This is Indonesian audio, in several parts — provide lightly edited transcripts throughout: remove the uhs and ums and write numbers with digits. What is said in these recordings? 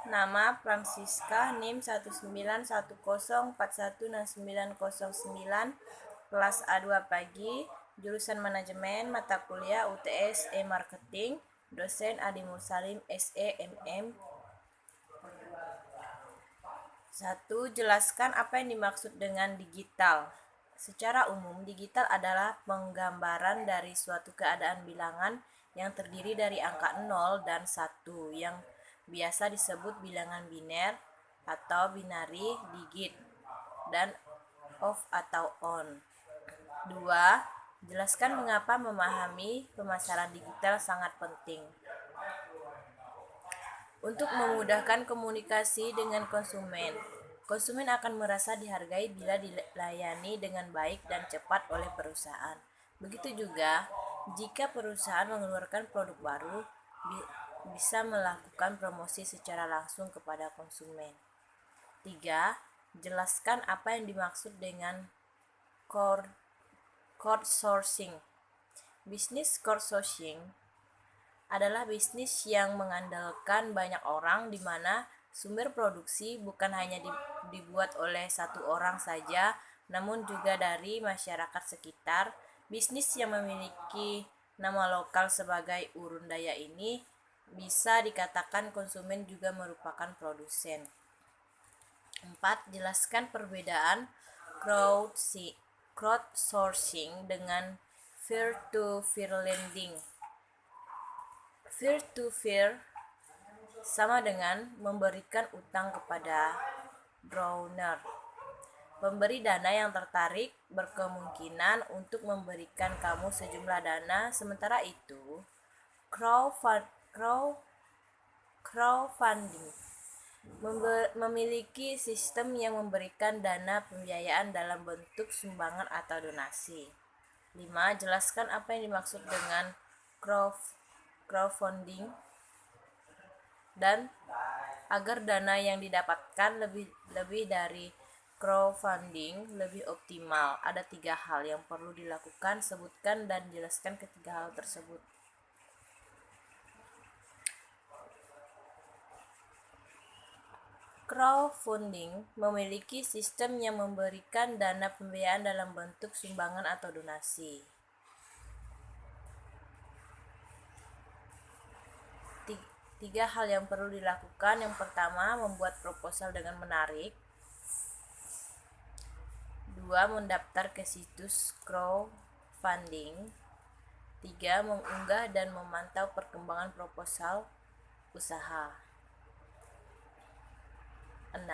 Nama Francisca, NIM 19104169009, kelas A2 pagi, jurusan manajemen, mata kuliah UTS E-Marketing, dosen Adi Mursalim SE MM. 1. Jelaskan apa yang dimaksud dengan digital. Secara umum, digital adalah penggambaran dari suatu keadaan bilangan yang terdiri dari angka 0 dan 1 yang biasa disebut bilangan biner atau binary digit dan off atau on. 2. Jelaskan mengapa memahami pemasaran digital sangat penting. Untuk memudahkan komunikasi dengan konsumen, konsumen akan merasa dihargai bila dilayani dengan baik dan cepat oleh perusahaan. Begitu juga jika perusahaan mengeluarkan produk baru, bisa melakukan promosi secara langsung kepada konsumen. 3. Jelaskan apa yang dimaksud dengan crowdsourcing. Bisnis crowdsourcing adalah bisnis yang mengandalkan banyak orang di mana sumber produksi bukan hanya dibuat oleh satu orang saja, namun juga dari masyarakat sekitar. Bisnis yang memiliki nama lokal sebagai urun daya ini bisa dikatakan konsumen juga merupakan produsen. 4. Jelaskan perbedaan crowdsourcing dengan peer-to-peer lending. Peer-to-peer sama dengan memberikan utang kepada donor. Pemberi dana yang tertarik berkemungkinan untuk memberikan kamu sejumlah dana, sementara itu crowdfunding memiliki sistem yang memberikan dana pembiayaan dalam bentuk sumbangan atau donasi. 5. Jelaskan apa yang dimaksud dengan crowdfunding dan agar dana yang didapatkan lebih dari crowdfunding lebih optimal. Ada 3 hal yang perlu dilakukan. Sebutkan dan jelaskan ketiga hal tersebut. Crowdfunding memiliki sistem yang memberikan dana pembiayaan dalam bentuk sumbangan atau donasi. 3 hal yang perlu dilakukan. Yang pertama, membuat proposal dengan menarik. 2. Mendaftar ke situs crowdfunding. 3. Mengunggah dan memantau perkembangan proposal usaha. 6.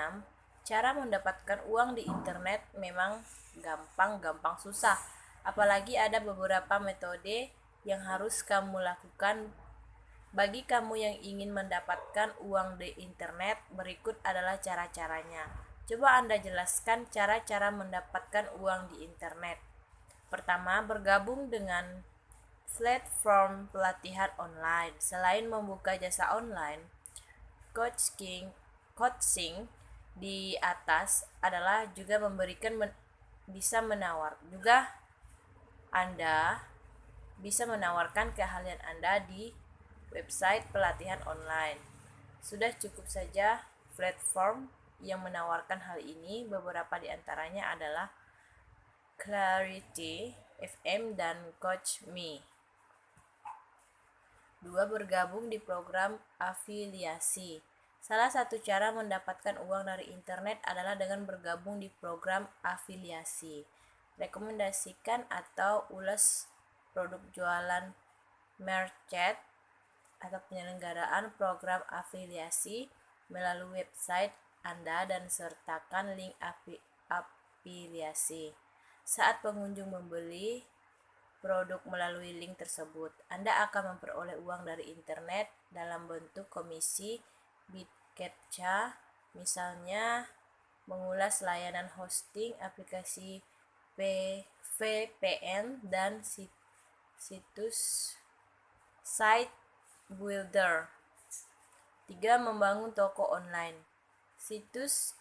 Cara mendapatkan uang di internet memang gampang susah. Apalagi ada beberapa metode yang harus kamu lakukan. Bagi kamu yang ingin mendapatkan uang di internet, berikut adalah cara-caranya. Coba Anda jelaskan cara-cara mendapatkan uang di internet. Pertama, bergabung dengan platform pelatihan online. Selain membuka jasa online, coaching di atas adalah juga memberikan Anda bisa menawarkan keahlian Anda di website pelatihan online. Sudah cukup saja platform yang menawarkan hal ini. Beberapa di antaranya adalah Clarity FM dan Coach Me. 2. Bergabung di program afiliasi. Salah satu cara mendapatkan uang dari internet adalah dengan bergabung di program afiliasi. Rekomendasikan atau ulas produk jualan merchant atau penyelenggaraan program afiliasi melalui website Anda dan sertakan link afiliasi. Saat pengunjung membeli produk melalui link tersebut, Anda akan memperoleh uang dari internet dalam bentuk komisi BitCaptcha, misalnya mengulas layanan hosting, aplikasi VPN, dan situs site builder. 3. Membangun toko online. Situs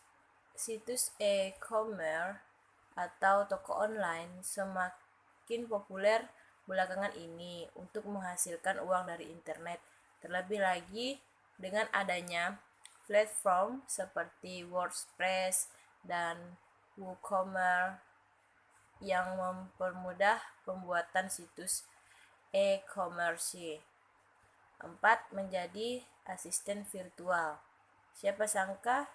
e-commerce atau toko online semakin populer belakangan ini untuk menghasilkan uang dari internet. Terlebih lagi dengan adanya platform seperti WordPress dan WooCommerce yang mempermudah pembuatan situs e-commerce. 4. Menjadi asisten virtual. Siapa sangka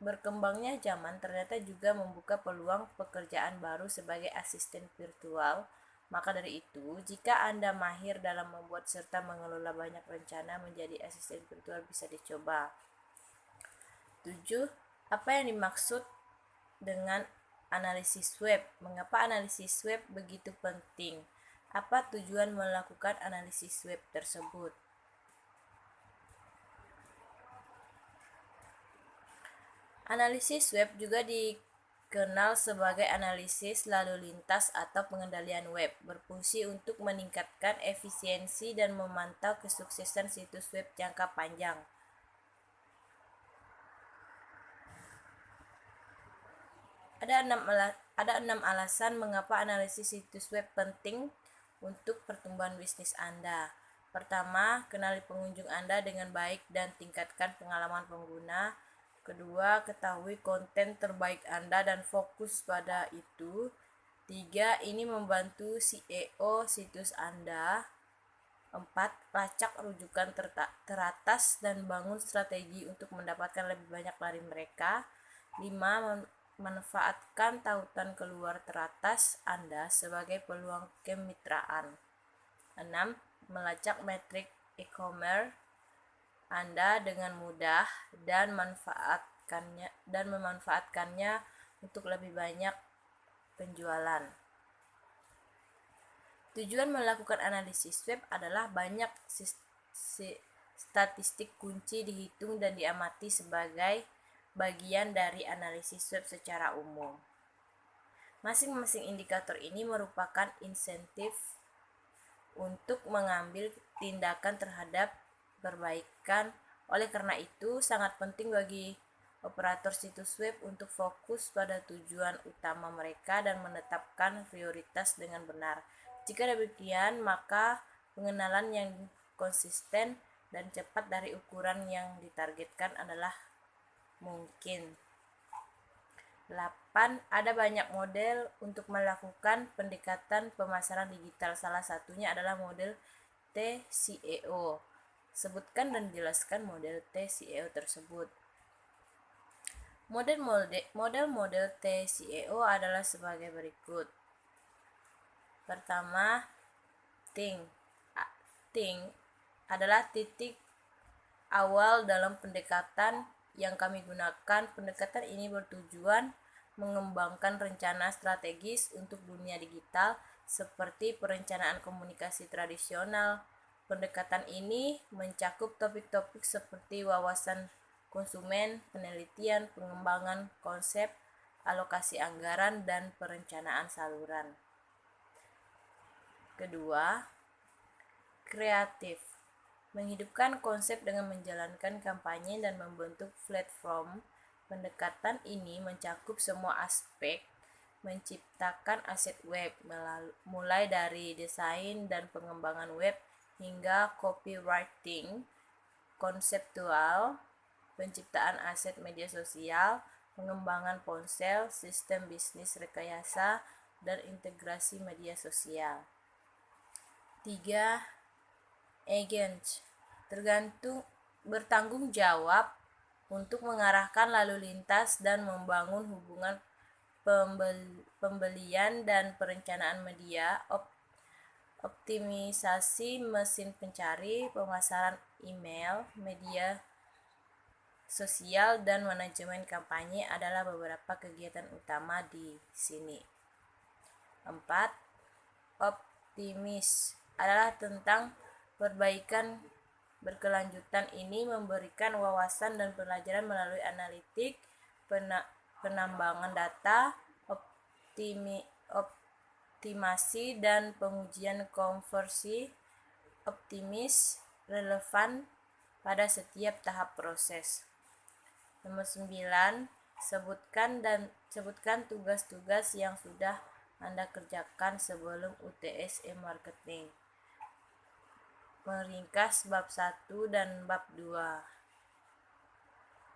berkembangnya zaman ternyata juga membuka peluang pekerjaan baru sebagai asisten virtual. Maka dari itu, jika Anda mahir dalam membuat serta mengelola banyak rencana, menjadi asisten virtual bisa dicoba. 7. Apa yang dimaksud dengan analisis web? Mengapa analisis web begitu penting? Apa tujuan melakukan analisis web tersebut? Analisis web juga dikenal sebagai analisis lalu lintas atau pengendalian web, berfungsi untuk meningkatkan efisiensi dan memantau kesuksesan situs web jangka panjang. Ada 6 alasan mengapa analisis situs web penting untuk pertumbuhan bisnis Anda. Pertama, kenali pengunjung Anda dengan baik dan tingkatkan pengalaman pengguna. Kedua, ketahui konten terbaik Anda dan fokus pada itu. 3. Ini membantu SEO situs Anda. 4. Lacak rujukan teratas dan bangun strategi untuk mendapatkan lebih banyak dari mereka. 5. Manfaatkan tautan keluar teratas Anda sebagai peluang kemitraan. 6. Melacak metrik e-commerce Anda dengan mudah dan memanfaatkannya untuk lebih banyak penjualan. Tujuan melakukan analisis web adalah banyak statistik kunci dihitung dan diamati sebagai bagian dari analisis web secara umum. Masing-masing indikator ini merupakan insentif untuk mengambil tindakan terhadap perbaikan. Oleh karena itu, sangat penting bagi operator situs web untuk fokus pada tujuan utama mereka dan menetapkan prioritas dengan benar. Jika demikian, maka pengenalan yang konsisten dan cepat dari ukuran yang ditargetkan adalah mungkin. 8. Ada banyak model untuk melakukan pendekatan pemasaran digital. Salah satunya adalah model TCEO. Sebutkan dan jelaskan model TCEO tersebut. Model TCEO adalah sebagai berikut. Pertama, think adalah titik awal dalam pendekatan yang kami gunakan. Pendekatan ini bertujuan mengembangkan rencana strategis untuk dunia digital seperti perencanaan komunikasi tradisional. Pendekatan ini mencakup topik-topik seperti wawasan konsumen, penelitian, pengembangan konsep, alokasi anggaran, dan perencanaan saluran. Kedua, kreatif. Menghidupkan konsep dengan menjalankan kampanye dan membentuk platform. Pendekatan ini mencakup semua aspek menciptakan aset web, mulai dari desain dan pengembangan web hingga copywriting, konseptual, penciptaan aset media sosial, pengembangan ponsel, sistem bisnis rekayasa, dan integrasi media sosial. 3. Agent bertanggung jawab untuk mengarahkan lalu lintas dan membangun hubungan pembelian dan perencanaan media, optimisasi mesin pencari, pemasaran email, media sosial, dan manajemen kampanye adalah beberapa kegiatan utama di sini. 4. Optimis adalah tentang perbaikan berkelanjutan. Ini memberikan wawasan dan pelajaran melalui analitik, penambangan data, optimasi dan pengujian konversi. Optimis relevan pada setiap tahap proses. Nomor 9, sebutkan tugas-tugas yang sudah Anda kerjakan sebelum UTS e-marketing. Meringkas bab 1 dan bab 2.